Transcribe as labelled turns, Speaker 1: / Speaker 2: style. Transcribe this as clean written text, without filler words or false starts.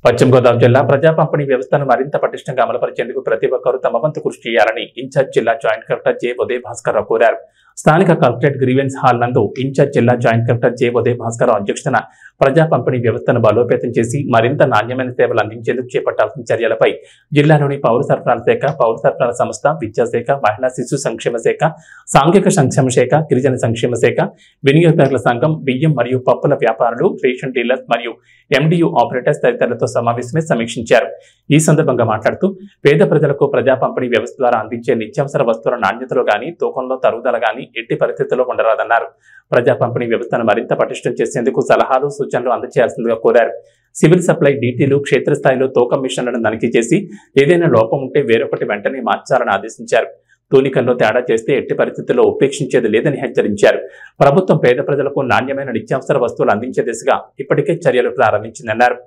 Speaker 1: పశ్చిమ గోదావరి జిల్లా ప్రజా పంపిణీ వ్యవస్థను మరింత పటిష్టంగా అమలుపరిచేందుకు ప్రతి ఒక్కరూ తమ వంతు కృషి చేయాలని ఇన్ఛార్జ్ జిల్లా joint collector J Uday Bhaskar Rao కోరారు. స్థానిక కలెక్టరేట్ గ్రీవెన్స్ హాల్ నందు ఇన్ఛార్జ్ జిల్లా joint collector J Uday Bhaskar Rao అధ్యక్షతన ప్రజా పంపిణీ వ్యవస్థను బలోపేతం చేసి మరింత నాణ్యమైన సేవలు అందించేందుకు చేపట్టాల్సిన చర్యలపై జిల్లాలోని పౌర సరఫరాల శాఖ, పౌర సరఫరాల సంస్థ, విద్యాశాఖ, మహిళా శిశు సంక్షేమ శాఖ, సాంఘిక సంక్షేమ శాఖ, గిరిజన సంక్షేమ శాఖ, వినియోగదారుల సంఘం, బియ్యం మరియు పప్పుల వ్యాపారులు, రేషన్ డీలర్స్ మరియు ఎండియు ఆపరేటర్స్ తదితరులతో సమావేశమే సమీక్షించారు. ఈ సందర్భంగా మాట్లాడుతూ పేద ప్రజలకు ప్రజా పంపిణీ వ్యవస్థ ద్వారా అందించే నిత్యావసర వస్తువుల నాణ్యతలో గానీ, తూకంలో తరుగుదల గానీ ఎట్టి పరిస్థితుల్లో ఉండరాదన్నారు. ప్రజా పంపిణీ వ్యవస్థను మరింత పటిష్టం చేసేందుకు సలహాలు, సూచనలు అందజేయాల్సిందిగా కోరారు. సివిల్ సప్లై డీటీలు క్షేత్రస్థాయిలో తూకం మిషన్లను తనిఖీ చేసి ఏదైనా లోపం ఉంటే వేరొకటి వెంటనే మార్చాలని ఆదేశించారు. తూనికంలో తేడా చేస్తే ఎట్టి పరిస్థితుల్లో ఉపేక్షించేది లేదని హెచ్చరించారు. ప్రభుత్వం పేద ప్రజలకు నాణ్యమైన నిత్యావసర వస్తువులు అందించే దిశగా ఇప్పటికే చర్యలు ప్రారంభించిందన్నారు.